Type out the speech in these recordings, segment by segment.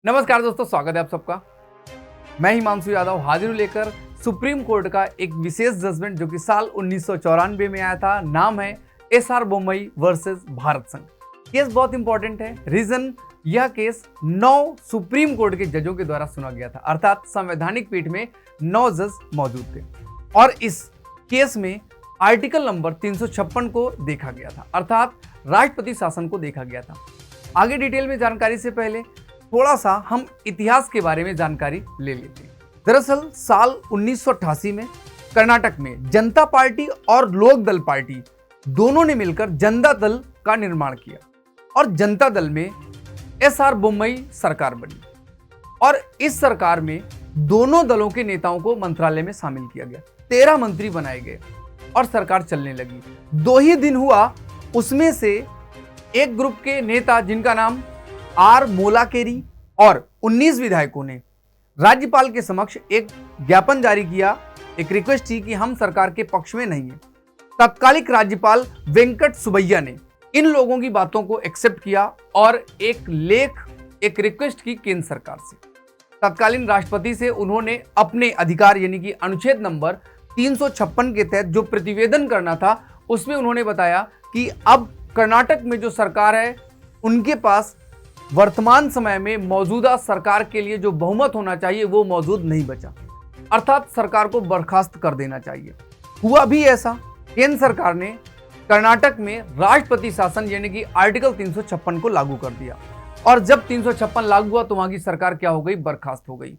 नमस्कार दोस्तों, स्वागत है आप सबका। मैं हिमांशु यादव हाजिर हूं लेकर सुप्रीम कोर्ट का एक विशेष जजमेंट जो कि साल 1994 में आया था। नाम है एसआर बोम्मई वर्सेस भारत संघ। केस बहुत इंपॉर्टेंट है। रीजन, यह केस 9 सुप्रीम कोर्ट के जजों के द्वारा सुना गया था, अर्थात संवैधानिक पीठ में 9 जज मौजूद थे और इस केस में आर्टिकल नंबर 356 को देखा गया था, अर्थात राष्ट्रपति शासन को देखा गया था। आगे डिटेल में जानकारी से पहले थोड़ा सा हम इतिहास के बारे में जानकारी ले लेते हैं। दरअसल साल 1988 में कर्नाटक में जनता पार्टी और लोक दल पार्टी दोनों ने मिलकर जनता दल का निर्माण किया और जनता दल में एसआर बोम्मई सरकार बनी और इस सरकार में दोनों दलों के नेताओं को मंत्रालय में शामिल किया गया। 13 मंत्री बनाए गए और सरकार चलने लगी। 2 ही दिन हुआ, उसमें से एक ग्रुप के नेता जिनका नाम आर मोलाकेरी और 19 विधायकों ने राज्यपाल के समक्ष एक ज्ञापन जारी किया, एक रिक्वेस्ट की कि हम सरकार के पक्ष में नहीं है। तत्कालिक राज्यपाल वेंकट सुबैया ने इन लोगों की बातों को एक्सेप्ट किया और एक रिक्वेस्ट की केंद्र सरकार से। तत्कालीन राष्ट्रपति से उन्होंने अपने अधिकार यानी कि अनुच्छेद नंबर 356 के तहत जो प्रतिवेदन करना था उसमें उन्होंने बताया कि अब कर्नाटक में जो सरकार है उनके पास वर्तमान समय में मौजूदा सरकार के लिए जो बहुमत होना चाहिए वो मौजूद नहीं बचा, अर्थात सरकार को बर्खास्त कर देना चाहिए। हुआ भी ऐसा। केंद्र सरकार ने कर्नाटक में राष्ट्रपति शासन यानी कि आर्टिकल 356 को लागू कर दिया और जब 356 लागू हुआ तो वहां की सरकार क्या हो गई? बर्खास्त हो गई।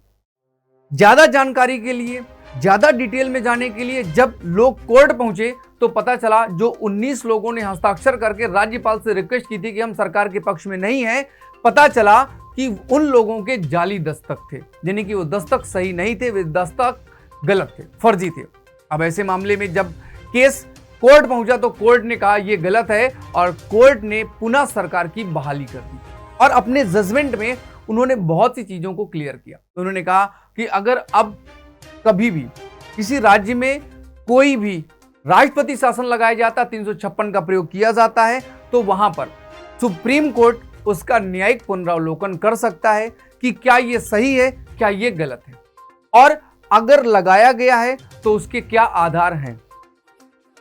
ज्यादा जानकारी के लिए, ज्यादा डिटेल में जाने के लिए जब लोग कोर्ट पहुंचे तो पता चला जो 19 लोगों ने हस्ताक्षर करके राज्यपाल से रिक्वेस्ट की थी कि हम सरकार के पक्ष में नहीं है, पता चला कि उन लोगों के जाली दस्तक थे, यानी कि वो दस्तक सही नहीं थे, वे दस्तक गलत थे, फर्जी थे। अब ऐसे मामले में जब केस कोर्ट पहुंचा तो कोर्ट ने कहा ये गलत है और कोर्ट ने पुनः सरकार की बहाली कर दी और अपने जजमेंट में उन्होंने बहुत सी चीजों को क्लियर किया। उन्होंने कहा कि अगर अब कभी भी किसी राज्य में कोई भी राष्ट्रपति शासन लगाया जाता, 356 का प्रयोग किया जाता है, तो वहां पर सुप्रीम कोर्ट उसका न्यायिक पुनरावलोकन कर सकता है कि क्या ये सही है, क्या ये गलत है, और अगर लगाया गया है तो उसके क्या आधार हैं।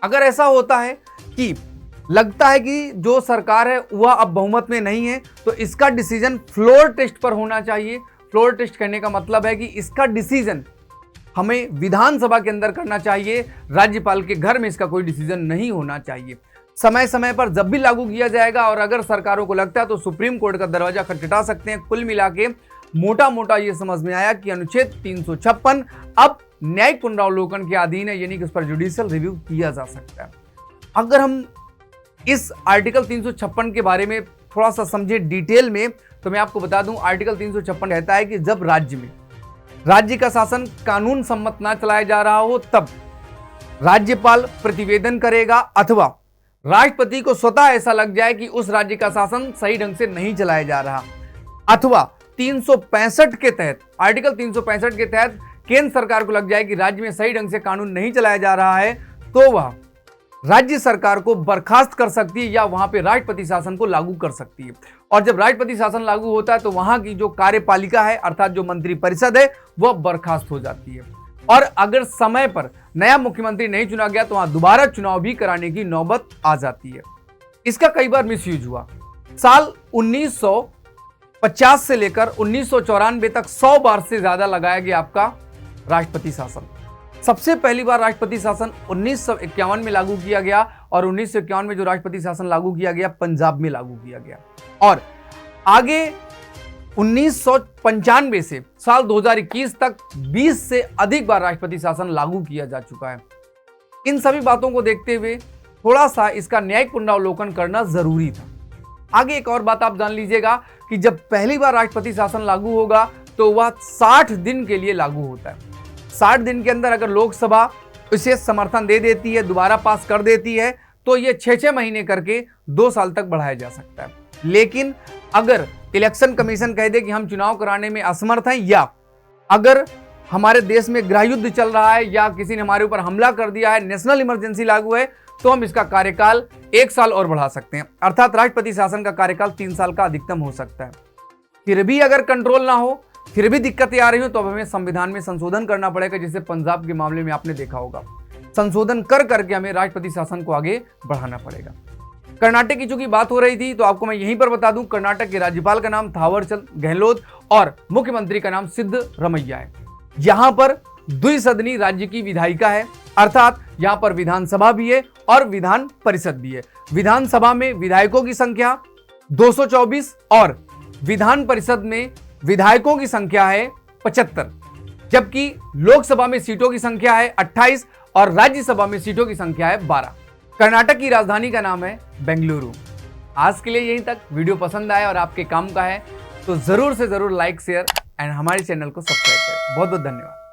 अगर ऐसा होता है कि लगता है कि जो सरकार है वह अब बहुमत में नहीं है तो इसका डिसीजन फ्लोर टेस्ट पर होना चाहिए। फ्लोर टेस्ट करने का मतलब है कि इसका डिसीजन हमें विधानसभा के अंदर करना चाहिए, राज्यपाल के घर में इसका कोई डिसीजन नहीं होना चाहिए। समय समय पर जब भी लागू किया जाएगा और अगर सरकारों को लगता है तो सुप्रीम कोर्ट का दरवाजा खटखटा सकते हैं। कुल मिला के मोटा मोटा ये समझ में आया कि अनुच्छेद 356 अब न्यायिक पुनरावलोकन के अधीन है, यानी कि उस पर जुडिशियल रिव्यू किया जा सकता है। अगर हम इस आर्टिकल 356 के बारे में थोड़ा सा समझे डिटेल में तो मैं आपको बता दूं, आर्टिकल 356 कहता है कि जब राज्य का शासन कानून सम्मत ना चलाया जा रहा हो तब राज्यपाल प्रतिवेदन करेगा अथवा राष्ट्रपति को स्वतः ऐसा लग जाए कि उस राज्य का शासन सही ढंग से नहीं चलाया जा रहा, अथवा 365 के तहत, आर्टिकल 365 के तहत केंद्र सरकार को लग जाए कि राज्य में सही ढंग से कानून नहीं चलाया जा रहा है, तो वह राज्य सरकार को बर्खास्त कर सकती है या वहां पे राष्ट्रपति शासन को लागू कर सकती है। और जब राष्ट्रपति शासन लागू होता है तो वहां की जो कार्यपालिका है अर्थात जो मंत्री परिषद है वह बर्खास्त हो जाती है और अगर समय पर नया मुख्यमंत्री नहीं चुना गया तो वहां दोबारा चुनाव भी कराने की नौबत आ जाती है। इसका कई बार मिसयूज हुआ। साल 1950 से लेकर 1994 तक 100 बार से ज्यादा लगाया गया आपका राष्ट्रपति शासन। सबसे पहली बार राष्ट्रपति शासन 1951 में लागू किया गया और 1951 में जो राष्ट्रपति शासन लागू किया गया पंजाब में लागू किया गया और आगे 1995 से साल 2021 तक 20 से अधिक बार राष्ट्रपति शासन लागू किया जा चुका है। इन सभी बातों को देखते हुए थोड़ा सा इसका न्यायिक पुनरावलोकन करना जरूरी था। आगे एक और बात आप जान लीजिएगा कि जब पहली बार राष्ट्रपति शासन लागू होगा तो वह 60 दिन के लिए लागू होता है। 60 दिन के अंदर अगर लोकसभा इसे समर्थन दे देती है, दोबारा पास कर देती है, तो ये 6-6 महीने करके 2 साल तक बढ़ाया जा सकता है। लेकिन अगर इलेक्शन कमीशन कह दे कि हम चुनाव कराने में असमर्थ हैं या अगर हमारे देश में गृह युद्ध चल रहा है या किसी ने हमारे ऊपर हमला कर दिया है, नेशनल इमरजेंसी लागू है, तो हम इसका कार्यकाल 1 साल और बढ़ा सकते हैं, अर्थात राष्ट्रपति शासन का कार्यकाल 3 साल का अधिकतम हो सकता है। फिर भी अगर कंट्रोल ना हो, फिर भी दिक्कतें आ रही हो, तो अब हमें संविधान में संशोधन करना पड़ेगा, जैसे पंजाब के मामले में आपने देखा होगा। संशोधन कर करके हमें राष्ट्रपति शासन को आगे बढ़ाना पड़ेगा। कर्नाटक की चूंकि बात हो रही थी, तो आपको मैं यहीं पर बता दूं, कर्नाटक के राज्यपाल का नाम थावरचंद गहलोत और मुख्यमंत्री का नाम सिद्धरमैया है। यहां पर द्विसदनी राज्य की विधायिका है, अर्थात यहां पर विधानसभा भी है और विधान परिषद भी है। विधानसभा में विधायकों की संख्या 224 और विधान परिषद में विधायकों की संख्या है 75, जबकि लोकसभा में सीटों की संख्या है 28 और राज्यसभा में सीटों की संख्या है 12। कर्नाटक की राजधानी का नाम है बेंगलुरु। आज के लिए यहीं तक। वीडियो पसंद आया और आपके काम का है तो जरूर से जरूर लाइक, शेयर एंड हमारे चैनल को सब्सक्राइब करें। बहुत बहुत धन्यवाद।